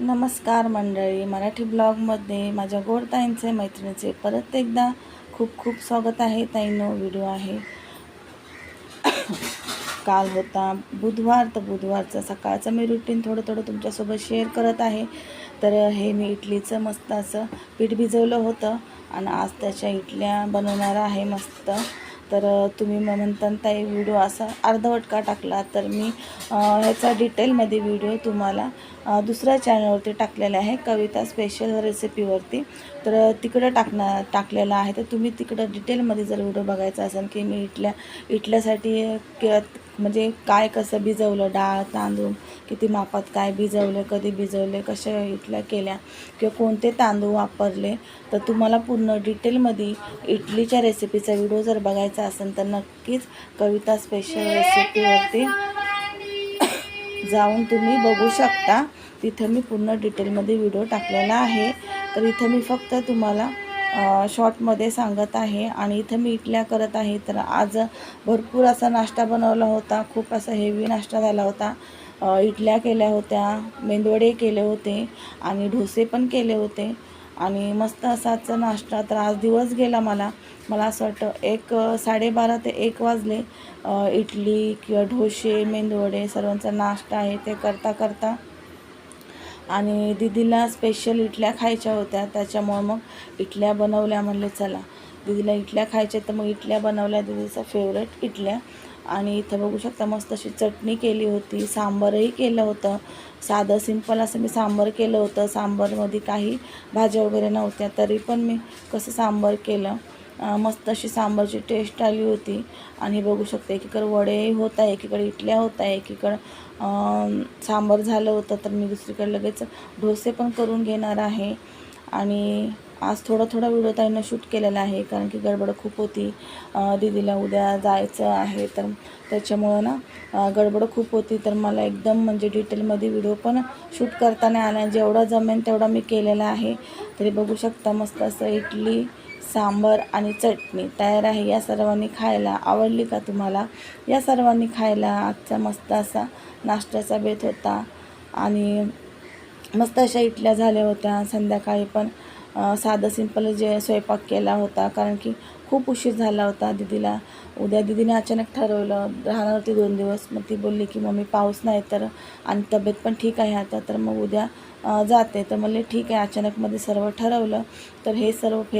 नमस्कार मंडळी, मराठी ब्लॉगमध्ये माझ्या गोड ताईंचे मैत्रिणीचे परत एकदा खूप खूप स्वागत आहे. ताईंनो व्हिडिओ आहे. काल होता बुधवार, तर बुधवारचा सकाळचं मी रुटीन थोडं तुमच्यासोबत शेअर करत आहे. तर हे मी इडलीचं मस्त असं पीठ भिजवलं होतं आणि आज त्याच्या इडल्या बनवणार आहे मस्त. तर तुम्ही म्हणता ताई व्हिडिओ असा अर्धवट का टाकला, तर मी ह्याचा डिटेलमध्ये व्हिडिओ तुम्हाला दुसऱ्या चॅनलवरती टाकलेला आहे, कविता स्पेशल रेसिपीवरती. तर तिकडं टाकलेला आहे. तर तुम्ही तिकडं डिटेलमध्ये जर व्हिडिओ बघायचा असेल की मी इडल्यासाठी म्हणजे काय कसं भिजवलं, डाळ तांदूळ किती मापात काय भिजवलं, कधी भिजवले, कशा इडल्या केल्या किंवा कोणते तांदूळ वापरले, तर तुम्हाला पूर्ण डिटेलमध्ये इडलीच्या रेसिपीचा व्हिडिओ जर बघायचा असेल तर नक्कीच कविता स्पेशल रेसिपीवरती जाऊन तुम्ही बघू शकता. तिथं मी पूर्ण डिटेलमध्ये व्हिडिओ टाकलेला आहे. तर इथं मी फक्त तुम्हाला शॉर्टमध्ये सांगत आहे. आणि इथं मी इडल्या करत आहे. तर आज भरपूर असा नाश्ता बनवला होता, खूप असा हेवी नाश्ता झाला होता. इडल्या केल्या होत्या, मेंदवडे केले होते आणि डोसे पण केले होते आणि मस्त असाच नाश्ता. तर आज दिवस गेला मला असं वाटतं 12:30 ते 1 वाजले. इडली किंवा डोसे, मेंदवडे सर्वांचा नाश्ता आहे ते करता आणि दीदीला स्पेशल इडल्या खायच्या होत्या, त्याच्यामुळं मग इडल्या बनवल्या. म्हणले चला दीदीला इडल्या खायच्या, तर मग इडल्या बनवल्या, दीदीचा फेवरेट इडल्या. आणि इथं बघू शकता मस्त अशी चटणी केली होती, सांबारही केलं होतं. साधं सिंपल असं मी सांबार केलं होतं. सांबारमध्ये काही भाज्या वगैरे नव्हत्या, तरी पण मी कसं सांबार केलं, मस्त अशी सांबारची टेस्ट आली होती. आणि बघू शकता एकीकडे वडे होत आहे, एकीकडे इडल्या होत आहे, एकीकडं सांबार झालं होतं. तर मी दुसरीकडे लगेच डोसे पण करून घेणार आहे. आणि आज थोडा व्हिडिओ ताईंना शूट केलेला आहे, कारण की गडबड खूप होती. दीदीला उद्या जायचं आहे, तर त्याच्यामुळं ना गडबड खूप होती. तर मला एकदम म्हणजे डिटेलमध्ये व्हिडिओ पण शूट करता नाही आला. जेवढा जमेन तेवढा मी केलेला आहे. तरी बघू शकता मस्त असं इडली, सांबार आणि चटणी तयार आहे. या सर्वांनी खायला आवडली का तुम्हाला? या सर्वांनी खायला आजचा मस्त असा नाश्त्याचा बेत होता. आणि मस्त अशा इडल्या झाल्या होत्या. संध्याकाळी पण साधं सिंपल स्वयंपाक केला होता, कारण की खूप उशीर झाला होता दीदीला. उद्या दीदीने अचानक ठरवलं, राहणार होती 2 दिवस. मग ती बोलली की मम्मी पाऊस नाही तर आणि तब्येत पण ठीक आहे आता, तर मग उद्या जाते. तर म्हणले ठीक आहे, अचानकमध्ये सर्व ठरवलं. तर हे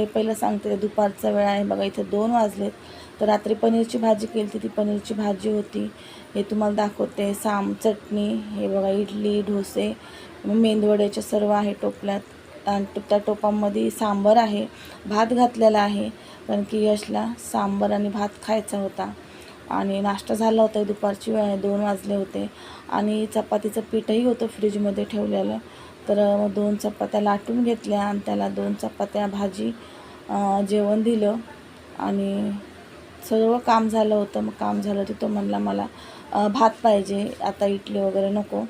पहिलं सांगते. दुपारचा वेळ आहे बघा, इथं 2 वाजलेत. तर रात्री पनीरची भाजी केली होती, ती पनीरची भाजी होती, हे तुम्हाला दाखवते. चटणी, हे बघा इडली, डोसे, मेंदवड्याच्या सर्व आहे टोपल्यात. आणि त्या टोपामध्ये सांबार आहे, भात घातलेला आहे, कारण की यशला सांबार आणि भात खायचा होता. आणि नाश्ता झाला होता, दुपारची वेळ आहे, 2 वाजले होते. आणि चपातीचं पीठही होतं फ्रीजमध्ये ठेवलेलं. तर मग 2 चपात्या लाटून घेतल्या आणि त्याला 2 चपात्या भाजी जेवण दिलं. आणि सर्व काम झालं होतं. मग काम झालं तर तो म्हणला मला भात पाहिजे, आता इडली वगैरे नको.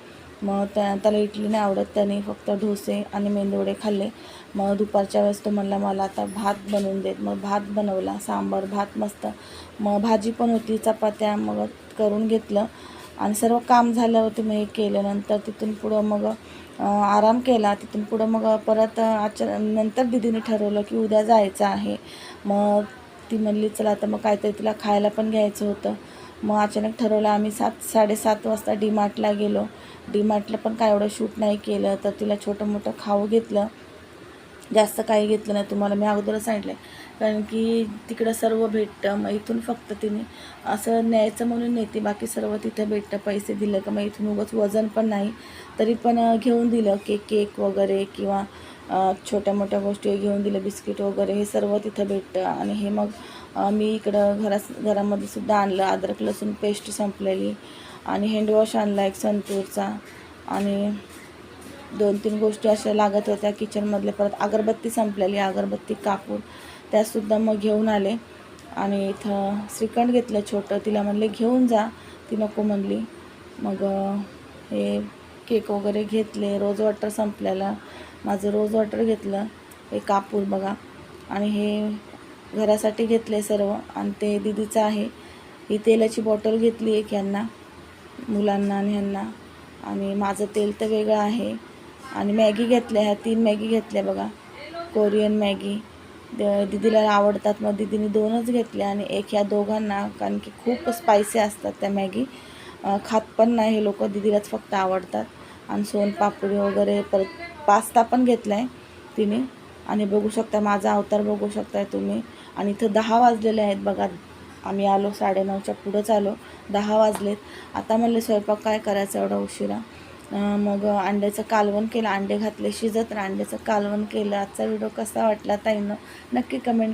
मग त्याला इडली नाही आवडत, त्याने फक्त डोसे आणि मेंदवडे खाल्ले. मग दुपारच्या वेळेस तो म्हणला मला आता भात बनवून देत. मग भात बनवला, सांबार भात मस्त. मग भाजी पण होती, चपात्या मग करून घेतलं आणि सर्व काम झालं होतं. मग हे केल्यानंतर तिथून पुढं मग आराम केला. तिथून पुढं मग परत नंतर दीदीने ठरवलं की उद्या जायचं आहे. मग ती म्हणली चला आता, मग काहीतरी तिला खायला पण घ्यायचं होतं. मग अचानक ठरवलं, आम्ही 7:30 वाजता डीमार्टला गेलो. डीमार्टला पण काय एवढं शूट नाही केलं, तर तिला छोटं मोठं खाऊ घेतलं, जास्त काही घेतलं नाही. तुम्हाला मी अगोदरच सांगितलं, कारण की तिकडं सर्व भेटतं. मग इथून फक्त तिने असं न्यायचं म्हणून नेते, बाकी सर्व तिथं भेटतं. पैसे दिलं का मग इथून उगाच वजन पण नाही, तरी पण घेऊन दिलं. केक वगैरे किंवा छोट्या मोठ्या गोष्टी घेऊन दिलं, बिस्किट वगैरे हे सर्व तिथं भेटतं. आणि हे मग मी इकडं घरामध्ये सुद्धा आणलं. अद्रक लसूण पेस्ट संपलेली आणि हँडवॉश आणला एक संतूरचा. आणि 2-3 गोष्टी अशा लागत होत्या किचनमधले. परत अगरबत्ती संपलेली, अगरबत्ती कापूर त्यासुद्धा मग घेऊन आले. आणि इथं श्रीखंड घेतलं छोटं, तिला म्हणले घेऊन जा, ती नको म्हणली. मग हे केक वगैरे घेतले. रोज वॉटर संपलेलं, माझं रोज वॉटर घेतलं. हे कापूर बघा, आणि हे घरासाठी घेतले सर्व. आणि ते दीदीचं आहे. ही तेलाची बॉटल घेतली एक यांना, मुलांना आणि ह्यांना. आणि माझं तेल तर वेगळं आहे. आणि मॅगी घेतल्या, ह्या 3 मॅगी घेतल्या बघा, कोरियन मॅगी. दीदीला आवडतात, मग दीदीने 2च घेतल्या आणि एक ह्या दोघांना, कारण की खूप स्पायसी असतात त्या मॅगी. खात पण नाही हे लोक, दीदीलाच फक्त आवडतात. आणि सोनपापडी वगैरे, परत पास्ता पण घेतला आहे तिने. आणि बघू शकता माझा अवतार, बघू शकताय तुम्ही. आणि इथं 10 वाजलेले आहेत बघा. आम्ही आलो 9:30च्या पुढंच आलो, 10 वाजलेत. आता म्हणले स्वयंपाक काय करायचं एवढा उशिरा. मग अंड्याचं कालवण केलं, अंडे घातले शिजत, तर अंड्याचं कालवण केलं. आजचा व्हिडिओ कसा वाटला ताईंनो नक्की कमेंट